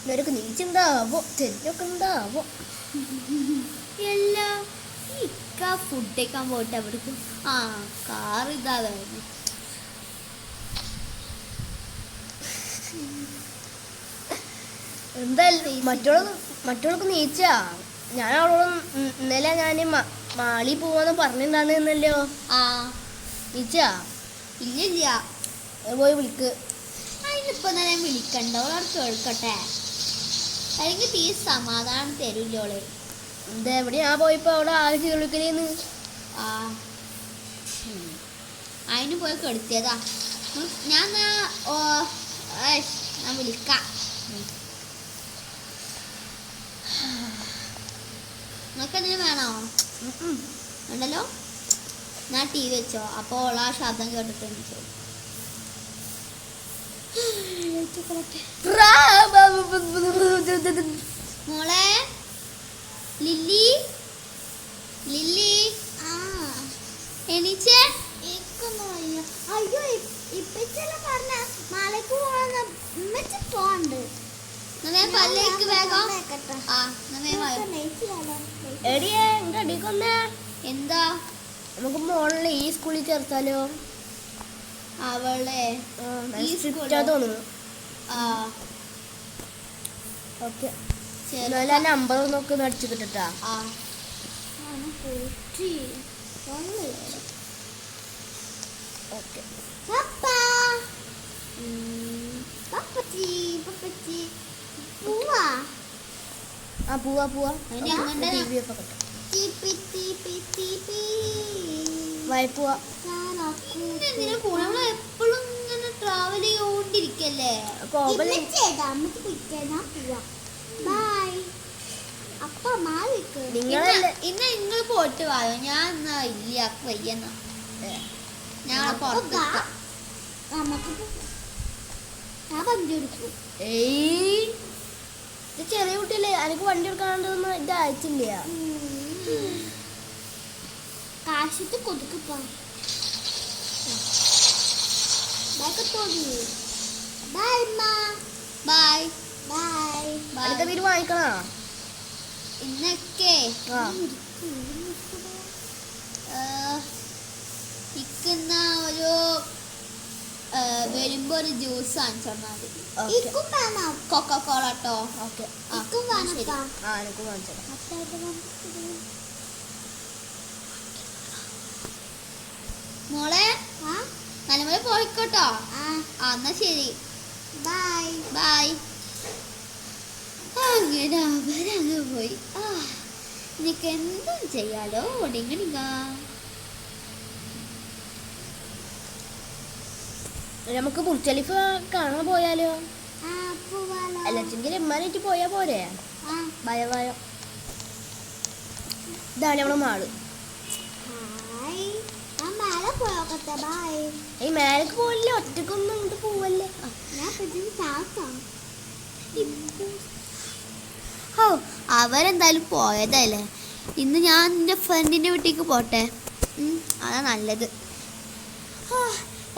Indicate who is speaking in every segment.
Speaker 1: നിനക്ക് നീച്ചുണ്ടാവോ തെരഞ്ഞൊക്കെ ഉണ്ടാവോ
Speaker 2: എല്ലാം ഇക്ക ഫുഡ് കഴിക്കാൻ പോയിട്ട് അവിടേക്കും ആ കാർ ഇതാ വരുന്നു.
Speaker 1: എന്തായാലും മറ്റോളൊക്കെ നീച്ചാ. ഞാൻ അവളോട് ഇന്നലെ ഞാൻ മാളി പോവാന്ന് പറഞ്ഞിട്ടുണ്ടായിരുന്നല്ലോ.
Speaker 2: ആ
Speaker 1: നീച്ചാ
Speaker 2: ഇല്ല
Speaker 1: പോയി വിളിക്ക്.
Speaker 2: അതിനിപ്പോ ഞാൻ വിളിക്കണ്ട, ഓളോട് കേൾക്കട്ടെ, അല്ലെങ്കിൽ തീരെ സമാധാനം തരൂല്ലോളെ.
Speaker 1: എന്താ എവിടെ ഞാൻ പോയപ്പോ അവിടെ ആവശ്യം വിളിക്കലേന്ന്.
Speaker 2: ആ അതിന് പോയി കെടുത്തിയതാ. ഞാൻ ഞാൻ വിളിക്കാം. നിങ്ങൾക്ക് എന്തെങ്കിലും വേണോ? ഉണ്ടല്ലോ, ഞാൻ ടി വി വെച്ചോ. അപ്പോൾ ആ ശബ്ദം കേട്ടിട്ട് എനിക്ക് മോളെ ലില്ലി ലില്ലി എണീച്ചേ.
Speaker 3: അയ്യോ ഇപ്പച്ചെല്ലാം പറഞ്ഞ നാളേക്ക് പോണ്ട്.
Speaker 2: പല്ലേക്ക് വേഗം.
Speaker 1: എടിയേ എന്റെ അടിക്കൊന്നേ.
Speaker 2: എന്താ
Speaker 1: നമുക്ക് മോളിലെ ഈ സ്കൂളിൽ ചേർത്താലോ?
Speaker 2: അവളെ
Speaker 1: തോന്നുന്നു. ഓക്കെ, എന്നാലും നമ്പർ നോക്കി അടിച്ചു കിട്ടാ. ഓക്കെ പോവാ വായ്പോവാ.
Speaker 2: എപ്പോഴും ഇങ്ങനെ ട്രാവൽ ചെയ്തോണ്ടിരിക്കല്ലേ. ഇന്ന് നിങ്ങൾ പോയിട്ട് വായോ. ഞാൻ എന്നാ ഇല്ല വയ്യെന്നാ. ഞാൻ പുറത്ത്
Speaker 1: ചെറിയ കുട്ടിയല്ലേ, എനിക്ക് വണ്ടി എടുക്കാണ്ടൊന്നും ഇത് അയച്ചില്ല.
Speaker 3: കാശത്ത് കൊതുക്കിപ്പോ
Speaker 2: ബൈ
Speaker 1: എനിക്ക് തീര് വാങ്ങിക്കണോ
Speaker 2: ഇന്നൊക്കെ? ഇക്കുന്ന ഒരു വരുമ്പോ ഒരു ജ്യൂസ് വാങ്ങിച്ചാൽ മതി. കൊക്കക്കോള കേട്ടോ. മോളെ നല്ലപോലെ പോയിക്കോട്ടോ. എന്നാ ശരി,
Speaker 3: ബൈ.
Speaker 2: അങ്ങനെ അവരങ്ങ് പോയി. എനിക്ക് എന്തും ചെയ്യാലോ. ഒടിങ്ങണിങ്ങ
Speaker 1: നമുക്ക് ബുർജ് കാണാൻ പോയാലോ? അല്ലെങ്കിലും എമ്മാനായിട്ട് പോയാ പോരെ? ഭയവായോ. ഇതാണ് നമ്മളെ മാള്. ഈ മേലേക്ക് പോവല്ലേ, ഒറ്റക്കൊന്നും ഇങ്ങോട്ട് പോവല്ലേ.
Speaker 2: അവരെന്തായാലും പോയതല്ലേ. ഇന്ന് ഞാൻ എൻ്റെ ഫ്രണ്ടിൻ്റെ വീട്ടിലേക്ക് പോട്ടെ. അതാ നല്ലത്.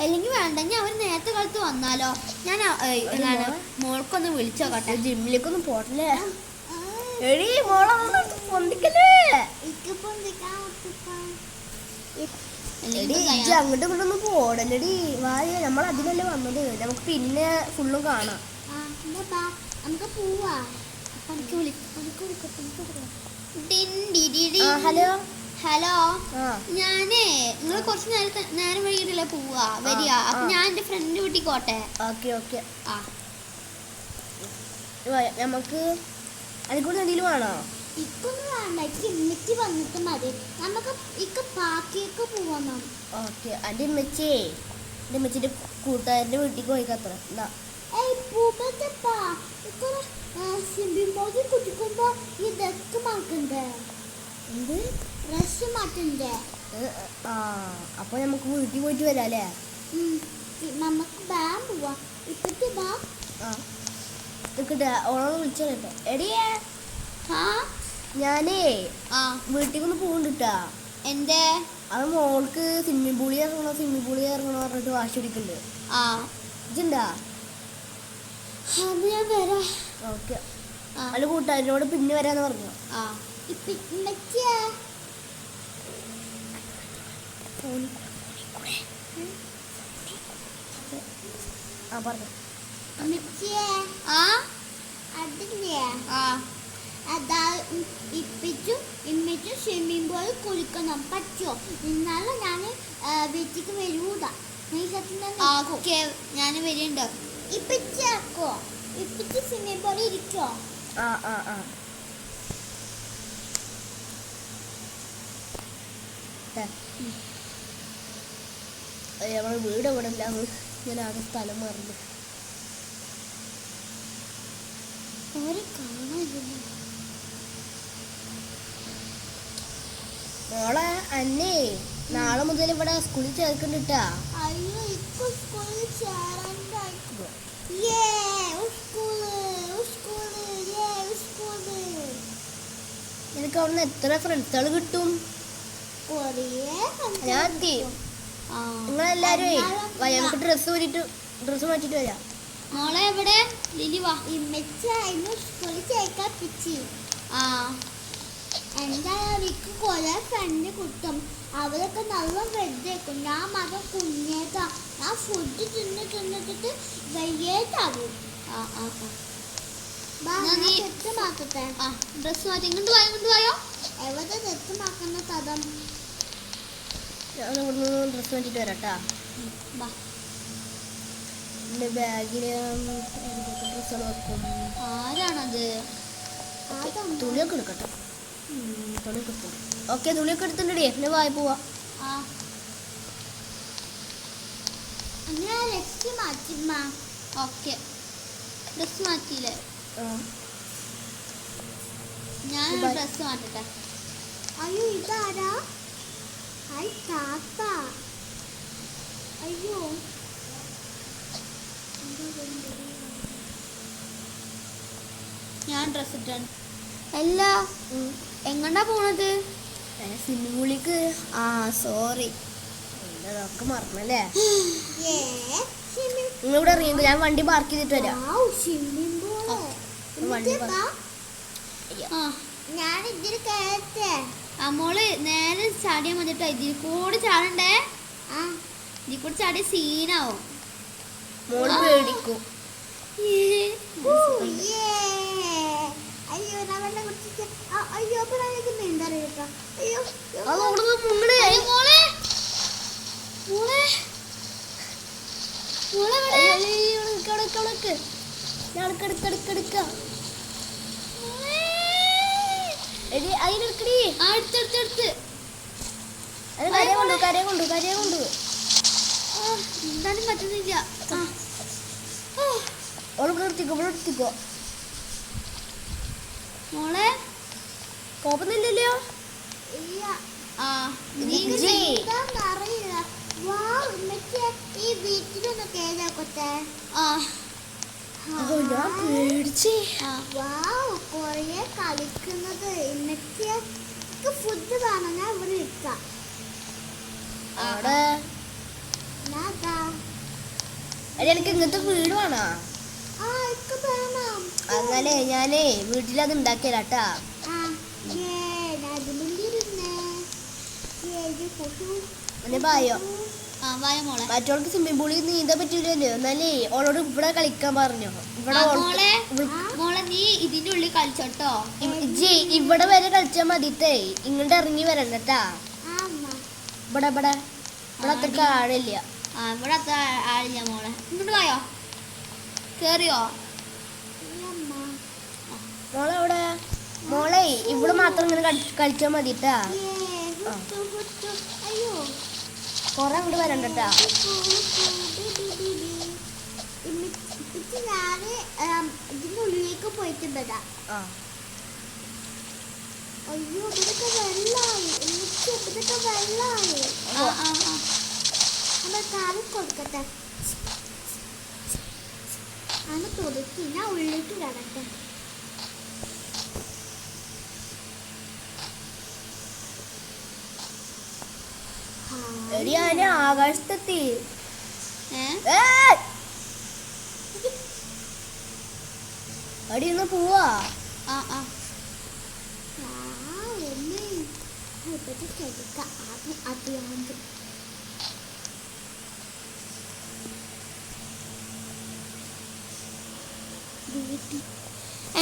Speaker 2: അല്ലെങ്കിൽ വേണ്ട, ഞാൻ അവർ നേരത്തെ കാലത്ത് വന്നാലോ. ഞാൻ മോൾക്കൊന്ന് വിളിച്ചോക്കട്ടെ.
Speaker 1: ജിമ്മിലേക്കൊന്നും പോട്ടല്ലേ. എടി മോളെ പൊന്തിക്കല്ലേ. അങ്ങോട്ടും ഇങ്ങോട്ടൊന്നും പോടല്ലടി. വായ നമ്മളതിനല്ലേ വന്നത്. നമുക്ക് പിന്നെ ഫുള്ളും കാണാം.
Speaker 3: നമുക്ക് പോവാ.
Speaker 2: ഹലോ ഞാനേ നിങ്ങൾ കുറച്ച് നേരം വൈകിട്ടല്ലേ പോവാ വരിക. അപ്പൊ ഞാൻ എന്റെ ഫ്രണ്ടിന്റെ വീട്ടിൽ പോട്ടെ.
Speaker 1: ഓക്കെ നമുക്ക് അതിൽക്കൂടെ എന്തെങ്കിലും വേണോ?
Speaker 3: ഇക്കൊന്നും വേണ്ട, ഇമ്മച്ചി വന്നിട്ട് മതി. നമുക്ക് പാക്കിയൊക്കെ പോവാം.
Speaker 1: ഓക്കെ, എൻ്റെ ഇമ്മച്ചിന്റെ കൂട്ടുകാരന്റെ വീട്ടിൽ പോയി കത്ര.
Speaker 3: കുടിക്കുമ്പോ ഇതൊക്കെ മാറ്റണ്ടേ?
Speaker 1: എന്ത്
Speaker 3: ഡ്രസ് മാറ്റണ്ടേ?
Speaker 1: അപ്പൊ നമുക്ക് വീട്ടിൽ പോയിട്ട് വരാം അല്ലേ?
Speaker 3: നമുക്ക് ബാം പോവാ. ഇപ്പത്തെ ബാ
Speaker 1: ഓളോട് വിളിച്ചോ. എടിയേ ഞാനേ വീട്ടിൽ പോകണ്ടിട്ടാ.
Speaker 2: എന്റെ
Speaker 1: അത് മോൾക്ക് സ്വിമ്മിംഗ് പൂളിൽ ഇറങ്ങണോ പറഞ്ഞിട്ട് വാശി പിടിക്കുന്നുണ്ട്. ഇജുണ്ടാ?
Speaker 3: അത് ഞാൻ വരാം.
Speaker 1: ഓക്കെ.
Speaker 2: ആ.
Speaker 1: അല്ല കൂട്ടുകാരനോട് പിന്നെ വരാന്ന് പറഞ്ഞു.
Speaker 2: ആ
Speaker 3: ഉമ്മച്ചിയെ,
Speaker 1: ആ പറഞ്ഞു.
Speaker 3: ഉമ്മച്ചിയെ,
Speaker 2: ആ
Speaker 3: അതില്ലേ
Speaker 2: ആ
Speaker 3: അതാ ഇപ്പിച്ചും ഇമ്മച്ചും സ്വിമ്മിംഗ് പൂളിൽ കുളിക്കണം. പറ്റുമോ? ഇന്നാലും ഞാൻ വീട്ടിലേക്ക് വരൂല. നീ സത്യം തന്നെ
Speaker 2: ഓക്കെ ഞാൻ വരുന്നുണ്ട്.
Speaker 3: ഇപ്പിച്ചാക്കോ? ഇപ്പിച്ച് സ്വിമ്മിംഗ് പൂളിൽ ഇരിക്കോ?
Speaker 1: ആ ആ ആ നമ്മളെ വീട് എവിടെ ഇല്ലാന്ന് ഞാൻ ആകെ സ്ഥലം മറന്നു.
Speaker 3: ഓരെ കാണാനില്ല.
Speaker 1: മോളെ അന്നേ നാളെ മുതൽ ഇവിടെ സ്കൂളിൽ ചേർക്കണ്ടിട്ടാ.
Speaker 3: അയ്യോ, ഇപ്പൊ സ്കൂളിൽ ചേരാണ്ടായിരിക്കും.
Speaker 1: എനിക്ക് അവിടുന്ന് എത്ര ഫ്രണ്ട്സുകൾ കിട്ടും? ഞാൻ എത്തി.
Speaker 2: ആ
Speaker 1: നിങ്ങളെല്ലാരും നമുക്ക് ഡ്രസ്സ് മാറ്റിട്ട് വരാം.
Speaker 2: മോളെ എവിടെ? ലിലി വാ.
Speaker 3: ഇമ്മച്ചായിരുന്നു സ്കൂളിൽ ചേർക്കാൻ പിച്ചി.
Speaker 2: ആ
Speaker 3: എന്തായാലും അവർക്ക് കുറെ ഫ്രണ്ട് കിട്ടും. അവരൊക്കെ നല്ല വെറുതെക്കും. ഞാൻ മകൻ കുഞ്ഞേതാ. ഞാൻ ഫുഡ് തിന്നിട്ട് വയ്യേതാവും.
Speaker 2: ആ ആ
Speaker 3: തെറ്റുമാക്കട്ടെ.
Speaker 2: ആ ഡ്രസ് മാറ്റി ഇങ്ങോട്ട് വായോ.
Speaker 3: എവിടെ തെറ്റുമാക്കുന്ന തതം?
Speaker 1: ഞാൻ ഇവിടുന്ന് ഡ്രസ്സ് മാറ്റിട്ട് വരാട്ടാ.
Speaker 2: വാ.
Speaker 1: എൻ്റെ ബാഗിൽ ഡ്രസ്സുകൾ വെക്കും.
Speaker 2: ആരാണത്?
Speaker 1: തുണിയൊക്കെ എടുക്കട്ടെ. തുണിയൊക്കെ എടുത്തു. ഓക്കെ, തുണിയൊക്കെ എടുത്തിട്ടുണ്ടേ. പിന്നെ വായ പോവാ.
Speaker 2: ആ
Speaker 3: അങ്ങനെ രക്ഷ മാറ്റിമ്മ.
Speaker 2: Okay dress മാറ്റിയില്ലേ? ഞാൻ
Speaker 1: Bye.
Speaker 2: ഡ്രസ് മാറ്റട്ടെ.
Speaker 3: അയ്യോ, ഇതാരാ? ഹായ് താത്ത. അയ്യോ,
Speaker 2: ഞാൻ ഡ്രസ് ഇട്ടാണ്. അല്ല എങ്ങോട്ടാ പോണത്?
Speaker 1: സ്വിമ്മിംഗ് പൂളിക്ക്.
Speaker 2: ആ സോറി.
Speaker 1: ഇതൊക്കെ മറന്നല്ലേ.
Speaker 3: ഏ സ്വിമ്മിംഗ്
Speaker 1: നിങ്ങളിവിടെ ഇറങ്ങിയത് ഞാൻ വണ്ടി പാർക്ക് ചെയ്തിട്ട് വരാം.
Speaker 3: Swimming pool.
Speaker 1: വണ്ടി
Speaker 2: ആ
Speaker 3: ഞാൻ ഇതിൽ കയറ്റേ.
Speaker 2: ആ മോള് നേരെ ചാടിയാ മതിട്ടോ. ഇതിൽ കൂടെ ചാടണ്ടേ.
Speaker 3: ആ
Speaker 2: ഇതിൽ കൂടെ ചാടിയ സീനാവും.
Speaker 1: മോള് പേടിക്കും.
Speaker 3: അയ്യോ, ഞാൻ വെള്ളം കുടിച്ചിട്ട് അയ്യോ, അപ്പൊ എനിക്ക് നീന്തറിയിട്ടോ. അയ്യോ
Speaker 1: അത് ഓടുന്നത് മുങ്ങണേ.
Speaker 2: അയ്യോ, മോളെ മോളെ മോളെ എവിടെ?
Speaker 1: അതിനെടുക്കടി.
Speaker 2: ആ എടുത്ത്
Speaker 1: കരയെ കൊണ്ടു.
Speaker 2: എന്തായാലും പറ്റുന്നില്ല. ആ
Speaker 1: ഓളിവിടെ എടുത്തിക്കോ.
Speaker 2: മോളെ
Speaker 1: കോപ്പൊന്നുമില്ലല്ലോ.
Speaker 3: ഇല്ല.
Speaker 2: ആ
Speaker 3: അറിയില്ല. ഈ വീട്ടിലൊന്ന് കേടാക്കട്ടെ.
Speaker 2: ആ
Speaker 1: ഞാൻ പേടിച്ചേ.
Speaker 2: ആ
Speaker 3: കൊറേ കളിക്കുന്നത്. എന്നിട്ട് ഫുഡ് വേണം. ഞാൻ ഇവിടെ ഇരിക്കാം.
Speaker 1: അവിടെ
Speaker 3: ഞാതാ.
Speaker 1: എനിക്ക് ഇങ്ങനത്തെ വീട് വേണോ?
Speaker 3: ആ ഇക്ക് വേണം.
Speaker 1: അങ്ങനെ ഞാനേ വീട്ടിലത് ഉണ്ടാക്കിയല്ലാട്ടാ.
Speaker 3: ആ അതിലിരുന്നേ.
Speaker 1: പിന്നെ പായോ.
Speaker 2: ആ വായ മോളെ.
Speaker 1: മറ്റോൾക്ക് സ്വിമ്മിംഗ് പൂളിൽ നീന്താൻ പറ്റൂലല്ലോ. എന്നാലേ ഓളോട് ഇവിടെ കളിക്കാൻ പറഞ്ഞു. ഇവിടെ
Speaker 2: മോളെ നീ ഇതിന്റെ ഉള്ളിൽ കളിച്ചോട്ടോ.
Speaker 1: ഇവിടെ വരെ കളിച്ചാൽ മതിട്ടേ. ഇങ്ങോട്ട് ഇറങ്ങി വരണ്ടട്ടാ. ഇവിടെ അത്രക്ക് ആഴില്ല.
Speaker 2: ആ ഇവിടെ അത്ര ആളില്ല മോളെ. ഇങ്ങോട്ട് വായോ. കേറിയോ?
Speaker 1: മോളെ ഇവിടെ മാത്രം ഇങ്ങനെ കളിച്ചാൽ മതിട്ടാ. കൊറേ അങ്ങോട്ട് വരണ്ടട്ടാ.
Speaker 3: ഇതിന്റെ ഉള്ളിലേക്ക് പോയിട്ട് വരാം. അയ്യോ, ഇവിടൊക്കെ വെള്ളായി. ഇവിടൊക്കെ വെള്ളായി. നമ്മൾ കാലം കൊടുക്കട്ടെ. അന്ന് തുടക്കി ഞാൻ ഉള്ളിലേക്ക് കിടട്ടെ.
Speaker 1: ഞാൻ ആകാശത്തെത്തി. അടി ഒന്ന് പോവാ.
Speaker 2: ആ ആ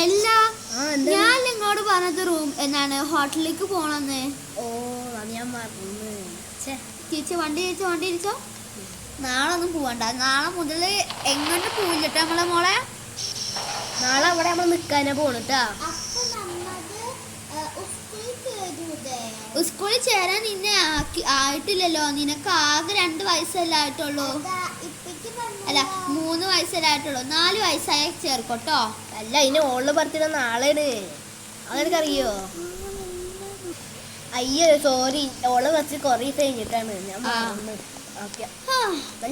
Speaker 2: അല്ല ഞാൻ നിങ്ങളോട് പറഞ്ഞത് റൂം എന്നാണ് ഹോട്ടലിലേക്ക് പോണെന്ന്.
Speaker 1: ഓ അത് ഞാൻ മറന്നു.
Speaker 2: ചേച്ചി വണ്ടി ഇരിച്ചോ. നാളെ ഒന്നും പോവണ്ട. നാളെ മുതൽ എങ്ങോട്ട് പോവില്ലട്ടോ നമ്മളെ മോളെ.
Speaker 1: നാളെ അവിടെ നമ്മൾ നിക്കാനാ പോണട്ടാ.
Speaker 2: സ്കൂളിൽ ചേരാൻ നിന്നെ ആയിട്ടില്ലല്ലോ. നിനക്ക് ആകെ 2 വയസ്സല്ലേ ആയിട്ടുള്ളൂ. അല്ല 3 വയസ്സല്ലേ ആയിട്ടുള്ളൂ. 4 വയസ്സായ ചേർക്കോട്ടോ.
Speaker 1: അല്ല ഇനി ഓളില് ബർത്ത്ഡേ നാളെയാണ്. അതെനിക്കറിയോ? അയ്യോ സോറി, ഓള് ബർത്ത് കൊറേ കഴിഞ്ഞിട്ടാണ്. ഞാൻ മറന്നു. ഓക്കെ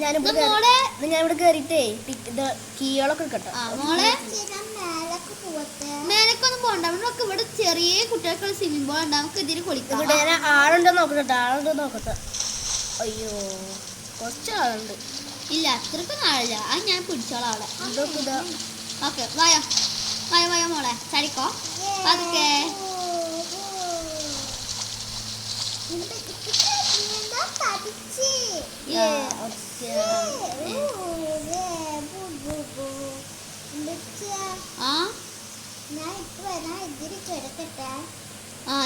Speaker 1: ഞാനിവിടെ കേറിട്ടേ കീകളൊക്കെ എടുക്കട്ടെ.
Speaker 2: മോളെ മേലക്കൊന്നും പോകണ്ട. നമുക്ക് ഇവിടെ ചെറിയ കുട്ടികൾക്കുള്ള സ്വിമ്മിംഗ് പൂൾ ഉണ്ട്. നമുക്ക് ഇതിന് കുളിക്കാം.
Speaker 1: ഇവിടെ ആളുണ്ടോ നോക്കട്ടെ. അയ്യോ കുറച്ചാളുണ്ട്.
Speaker 2: ഇല്ല അത്രക്കൊന്നും ആളില്ല. അത് ഞാൻ പിടിച്ചോളാം അവിടെ. ഓക്കെ വായോ മോളെ ചടിക്കോ. അതൊക്കെ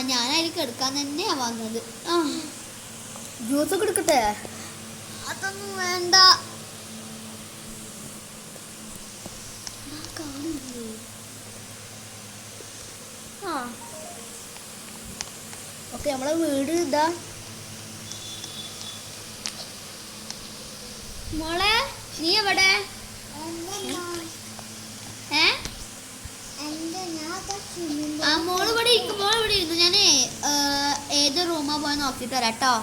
Speaker 2: ഞാനായിരിക്കും എടുക്കാൻ തന്നെയാ വന്നത്.
Speaker 1: ജ്യൂസ് ഒക്കെ എടുക്കട്ടെ.
Speaker 2: അതൊന്നും വേണ്ട.
Speaker 1: ഓക്കെ നമ്മളെ വീട് ഇതാ.
Speaker 2: മോളെ നീ എവിടെ? മോള് ഇവിടെ ഇരുന്നു. ഞാനേ ഏത് റൂമാ പോയി നോക്കിട്ട് വരാട്ടോ.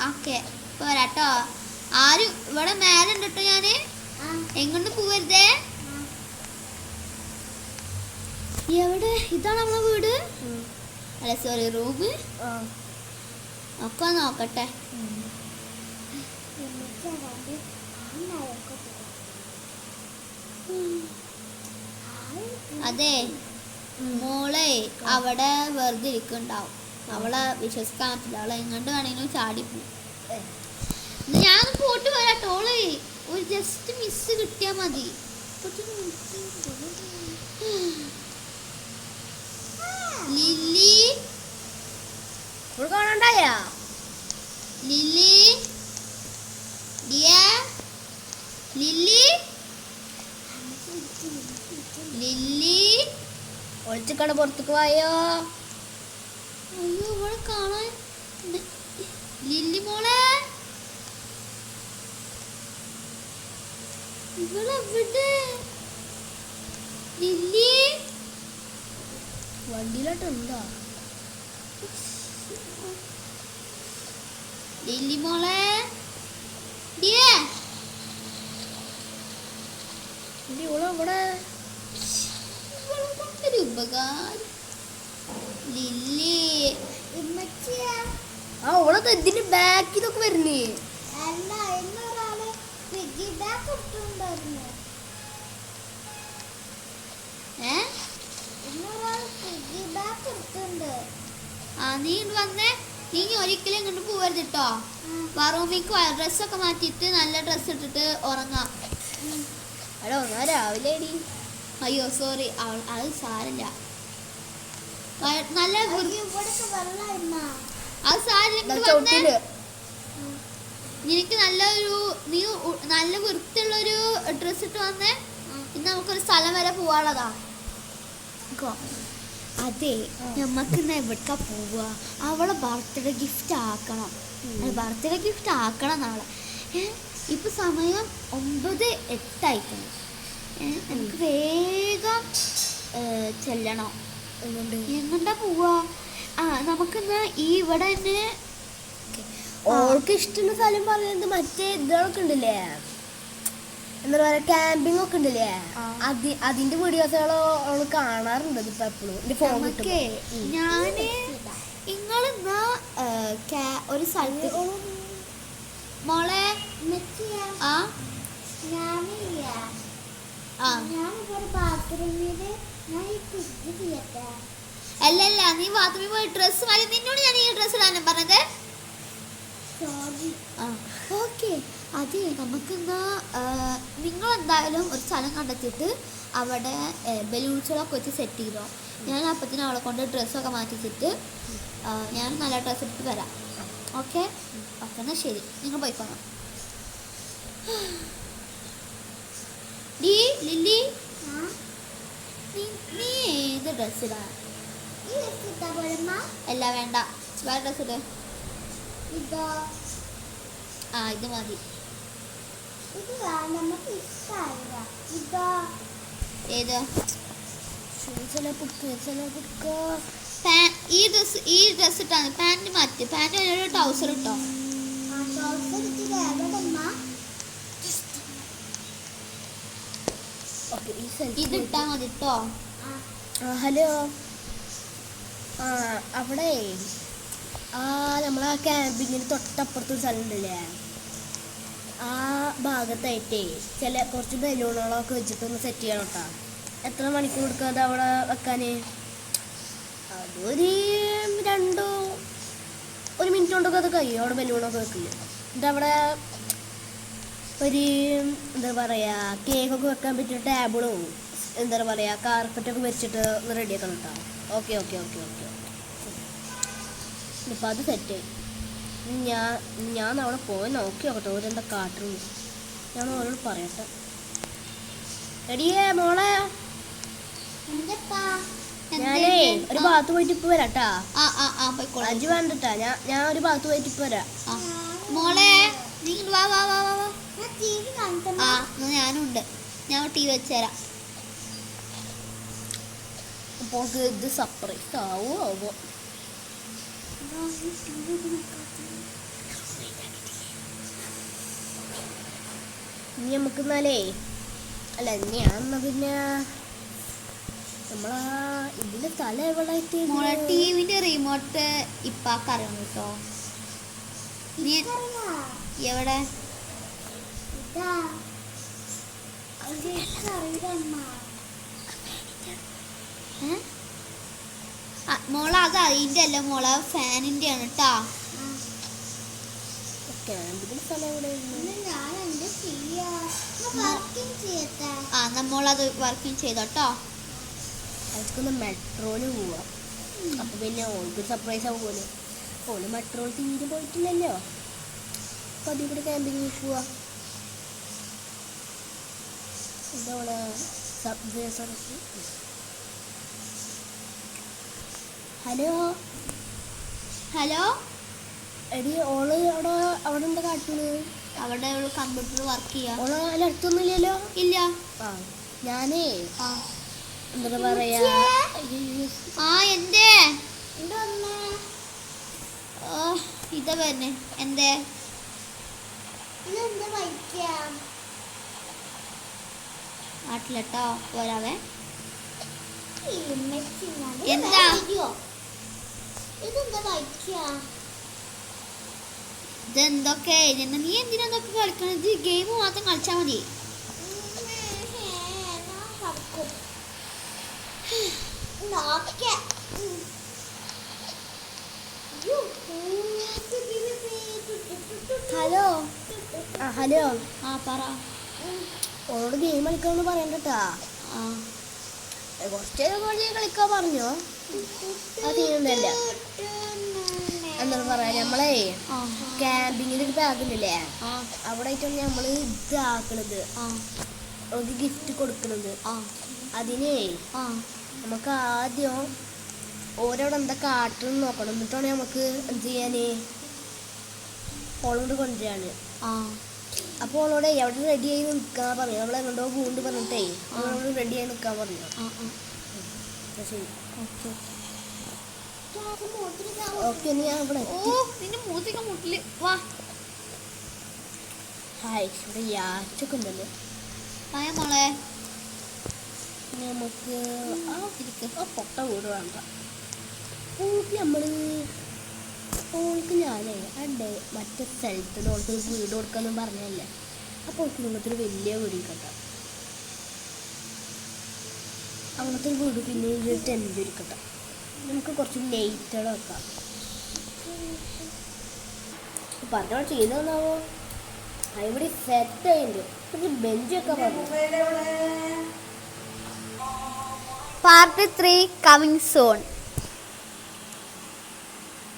Speaker 2: ഓക്കെ ഇപ്പൊ വരാട്ടോ. ആരും ഇവിടെ മേലെ ഉണ്ട് കേട്ടോ. ഞാന് എങ്ങോട്ട് പോവരുതേ. എവിടെ? ഇതാണ് നമ്മളെ വീട്. അല്ല സോറി റൂം. ഒക്കെ നോക്കട്ടെ. അതെ മോളെ അവിടെ വെറുതെ ഇരിക്കുന്നുണ്ടാവും. അവളെ വിശ്വസിക്കാൻ പറ്റില്ല. അവളെ എങ്ങോട്ട് വേണമെങ്കിലും ചാടിപ്പോവും. ഞാൻ പോയിട്ട് വരാട്ടോ. ഓളെ ഒരു ജസ്റ്റ് മിസ് കിട്ടിയാ മതി. ലില്ലി
Speaker 1: കാണണ്ടായ
Speaker 2: ലില്ലി ലില്ലി ലില്ലി
Speaker 1: ഒളിച്ചിക്കട പുറത്തേക്ക് പോയോ.
Speaker 2: അയ്യോ ഇവിടെ കാണാൻ. ലില്ലി മോളെ ഇവളെവിടെ? ലില്ലി
Speaker 1: വണ്ടിയിലോട്ട് എന്താ?
Speaker 2: ലില്ലി മോളെ
Speaker 1: ഇവിടെ
Speaker 2: ഒരു ഉപകാരം. ലില്ലി
Speaker 1: ഓളത് ഇതിന്റെ ബാക്കിലൊക്കെ വരുന്നേ.
Speaker 2: നീ വന്നേ. നീ ഒരിക്കലും ഇങ്ങോട്ട് പോവരുത് കേട്ടോ. റൂമിക്ക് ഡ്രസ്സൊക്കെ മാറ്റിയിട്ട് നല്ല ഡ്രസ്സ് ഇട്ടിട്ട് ഉറങ്ങാം.
Speaker 1: രാവിലെ.
Speaker 2: അയ്യോ സോറി, അത് സാരല്ല. നല്ല അത് സാരില്ല. നിനക്ക് നല്ല വൃത്തിയുള്ളൊരു ഡ്രസ് ഇട്ട് വന്നേ. ഇന്ന് നമുക്കൊരു സ്ഥലം വരെ പോവാനുള്ളതാ. അതെ നമ്മക്ക് ഇന്ന് എവിടേക്കാ പോവുക? അവളെ ബർത്ത്ഡേ ഗിഫ്റ്റ് ആക്കണം നാളെ. ഇപ്പൊ സമയം 9:08 നമുക്ക് വേഗം ചെല്ലണം. എങ്ങോട്ടാ പോവാ? നമുക്കിന്ന് ഈ ഇവിടെ തന്നെ
Speaker 1: ഓൾക്ക് ഇഷ്ടമുള്ള സ്ഥലം പറയുന്നത് മറ്റേ ഇതൊക്കെ ഉണ്ടല്ലേ, എന്താ പറയാ, ക്യാമ്പിംഗ് ഒക്കെ ഉണ്ടല്ലേ, അതിന്റെ വീഡിയോസുകൾ അവള് കാണാറുണ്ട് ഇപ്പൊ എപ്പോഴും.
Speaker 2: ഞാന് നിങ്ങളെന്നാ ഒരു സ്ഥലത്ത് മോളെ ആ
Speaker 3: ഞാനിവിടെ ബാത്റൂമില് ഞാൻ ഈ കുട്ടി ചെയ്യട്ടെ.
Speaker 2: അല്ലല്ല നീ ബാത്റൂമിൽ പോയി ഡ്രസ്സ് മാറി. നിന്നോട് ഞാൻ ഈ ഡ്രസ്സ് ഇടാനും പറഞ്ഞത്.
Speaker 3: സോറി.
Speaker 2: ആ ഓക്കെ. അതെ നമുക്കെന്നാ നിങ്ങൾ എന്തായാലും ഒരു സ്ഥലം കണ്ടെത്തിയിട്ട് അവിടെ ബലൂൺസുകളൊക്കെ വെച്ച് സെറ്റ് ചെയ്തോ. ഞാൻ അപ്പത്തിന് അവളെ കൊണ്ട് ഡ്രസ്സൊക്കെ മാറ്റിച്ചിട്ട് ഞാൻ നല്ല ഡ്രസ്സ് എടുത്ത് വരാം. ഓക്കെ ഓക്കെ എന്നാൽ ശരി, നിങ്ങൾ പോയിക്കോളാം. ഡീ ലില്ലി,
Speaker 3: ആ
Speaker 2: നീ നീ ഏത് ഡ്രസ്സ് ഇടാ?
Speaker 3: ഈ ഡ്രസ് ഇട്ടാ പോരമ്മ?
Speaker 2: അല്ല വേണ്ട, വേറെ ഡ്രസ്സ് ഇട്.
Speaker 3: ഇതോ?
Speaker 2: ആ ഇത് മതി.
Speaker 3: ഇത് വേണ്ട, നമുക്ക് ഇഷ്ടമായില്ല. ഇതോ?
Speaker 2: ഏത്? ഈ ഡ്രസ്സ് ഇട്ടാണ് പാൻറ് മാറ്റി. പാൻറ് ഒരു ട്രൗസർ ഇട്ടോ.
Speaker 3: ആ ട്രൗസർ ഇട്ടിട്ട് എവിടെമ്മ?
Speaker 2: ഇത് ഇട്ടാ മതി കേട്ടോ.
Speaker 1: ഹലോ. ആ അവിടെ നമ്മളെ ക്യാമ്പിങ്ങിന് തൊട്ടപ്പുറത്തൊരു സ്ഥലം ഉണ്ടല്ലേ, ആ ഭാഗത്തായിട്ടേ കുറച്ച് ബലൂണുകളൊക്കെ വെച്ചിട്ടൊന്ന് സെറ്റ് ചെയ്യണം കേട്ടോ. എത്ര മണിക്കൂർ എടുക്കാതെ അവിടെ വെക്കാൻ? അതൊരു 1 മിനിറ്റ് കൊണ്ടൊക്കെ അത് കഴിയും അവിടെ ബലൂണൊക്കെ വെക്കില്ല. എന്നിട്ട് അവിടെ ഒരു എന്താ പറയുക കേക്കൊക്കെ വെക്കാൻ പറ്റിയ ടേബിളും എന്താ പറയുക കാർപ്പറ്റൊക്കെ വെച്ചിട്ട് ഒന്ന് റെഡിയാക്കണം കേട്ടോ. ഓക്കെ ഓക്കെ ഓക്കെ ഓക്കെ ഇപ്പം അത് സെറ്റ്. ഞാൻ അവിടെ പോയി നോക്കി നോക്കട്ടെ ഓരെന്താ കാട്ടുന്നു. ഞാൻ ഓരോട് പറയട്ടെ. എടിയേ മോളെ,
Speaker 3: എന്തെപ്പാ?
Speaker 1: ഞാനേ ഒരു ഭാഗത്ത് പോയിട്ട് ഇപ്പൊ വരാട്ടാ.
Speaker 2: പോയിക്കോളാം.
Speaker 1: അജ് വേണ്ടട്ടാ, ഞാൻ ഒരു ഭാഗത്ത് പോയിട്ട് ഇപ്പൊ വരാം.
Speaker 2: മോളെ നീ വാ വാ വാ വാ.
Speaker 3: ഞാൻ TV കാണട്ടെ.
Speaker 2: ഞാനും ഉണ്ട്. ഞാൻ TV വെച്ച് തരാം.
Speaker 1: അപ്പോൾ ഇത് സർപ്രൈസ് ആവോ ആവോ. ഇനി നമുക്ക് എന്നാലേ അല്ല ഞാൻ എന്നാ പിന്നെ നമ്മളാ ഇതിന്റെ സ്ഥലം എവിടെ
Speaker 2: മോളെ ടിവിന്റെ റിമോട്ട് ഇപ്പാക്കറിയണം കേട്ടോ. നീ എവിടെ?
Speaker 3: ഇതാ അറിയില്ലമ്മ.
Speaker 2: മോളെ അത് അതിന്റെ അല്ല മോളെ, ഫാനിന്റെ ആണ് കേട്ടാ.
Speaker 1: ക്യാമ്പിന്റെ സ്ഥലം എവിടെയായിരുന്നു?
Speaker 3: ഞാൻ എന്ത് ചെയ്യാ? വർക്കിംഗ് ചെയ്യട്ടെ.
Speaker 2: നമ്മളത് വർക്കിംഗ് ചെയ്തോട്ടോ.
Speaker 1: അവർക്കൊന്ന് മെട്രോയില് പോവാം. അപ്പൊ പിന്നെ ഓൾക്ക് സർപ്രൈസ് ആവുമല്ലോ. ഓള് മെട്രോയിൽ തീരെ പോയിട്ടില്ലല്ലോ. അപ്പൊ അതിൽ കൂടെ ക്യാമ്പിങ് പോവാ. ഇതോളെ സബ്വേ സർവീസ്. Hello
Speaker 2: hello.
Speaker 1: എടി ഓള് അവിടെ എന്താ കാട്ടുന്നത്?
Speaker 2: അവിടെ കമ്പ്യൂട്ടർ വർക്ക് ചെയ്യാ.
Speaker 1: ഓള് അതിൽ അടുത്തൊന്നുമില്ലല്ലോ.
Speaker 2: ഇല്ല.
Speaker 1: ഞാനേ എന്താ പറയാ
Speaker 2: എന്തേ
Speaker 3: എന്തോന്ന്?
Speaker 2: ഇതാ പറഞ്ഞേ. എന്തേ
Speaker 3: ഇതെന്താ വൈക്കാ?
Speaker 2: നാട്ടിലട്ടോ പോരാവേ.
Speaker 3: എന്താ ഇതെന്താ വൈക്കാ?
Speaker 2: ഇതെന്തൊക്കെ നീ എന്തിനൊക്കെ കളിക്കണത്? ഗെയിം മാത്രം കളിച്ചാൽ മതി.
Speaker 1: ഹലോ. ഹലോ.
Speaker 2: പറ.
Speaker 1: ഓളോട് ഗെയിം കളിക്കാന്ന് പറയണ്ടട്ടാ. കുറച്ച് കളിക്കാൻ പറഞ്ഞോ? ആ സീനൊന്നുമല്ല. എന്താ പറയാ നമ്മളെ ക്യാമ്പിങ്ങിന്റെ ഒരു ബാഗില്ലേ, അവിടെ ആയിട്ടാണ് നമ്മള് ഇത് ആക്കണത്. നമുക്ക് ഗിഫ്റ്റ് കൊടുക്കണത്. അതിനേ നമുക്ക് ആദ്യം ഓരോടെ എന്താ കാട്ടെന്ന് നോക്കണം. എന്നിട്ടാണ് നമുക്ക് എന്ത് ചെയ്യാന് ഓളോട് കൊണ്ടുവരാണ്. അപ്പോൾ ഓളോടെ എവിടെ റെഡി ആയി നിൽക്കാൻ പറഞ്ഞു. നമ്മൾ എങ്ങോട്ടോ പൂണ്ട് പറഞ്ഞിട്ടേ ഓളോട് റെഡി ആയി നിൽക്കാൻ പറഞ്ഞു. ശരി ഓക്കെ. ഞാൻ ഇവിടെ ഹായ്. ഇവിടെ യാച്ചൊക്കെ ഉണ്ടല്ലോ.
Speaker 2: മോളെ
Speaker 1: നമുക്ക് പൊട്ട വീട് വേണ്ട. ഓൾക്ക് നമ്മള് ഓൾക്ക് ഞാനേ അണ്ടേ മറ്റേ സ്ഥലത്ത് ഓൾക്ക് വീട് കൊടുക്കാന്ന് പറഞ്ഞല്ലേ. അപ്പോൾ ഓൾക്ക് ഇങ്ങനത്തെ ഒരു വലിയ വീട് കേട്ടോ. അങ്ങനത്തെ ഒരു വീട് പിന്നെ ഒരു ടെൻ്റ് ഒരുക്കട്ടെ. നമുക്ക് കുറച്ച് ലൈറ്റുകൾ വെക്കാം. പറഞ്ഞ ചെയ്തോന്നാവോ ഇവിടെ സെറ്റ് ആയിട്ടുണ്ട്. കുറച്ച് ബെഞ്ചൊക്കെ പറഞ്ഞു.
Speaker 2: Part 3 coming soon.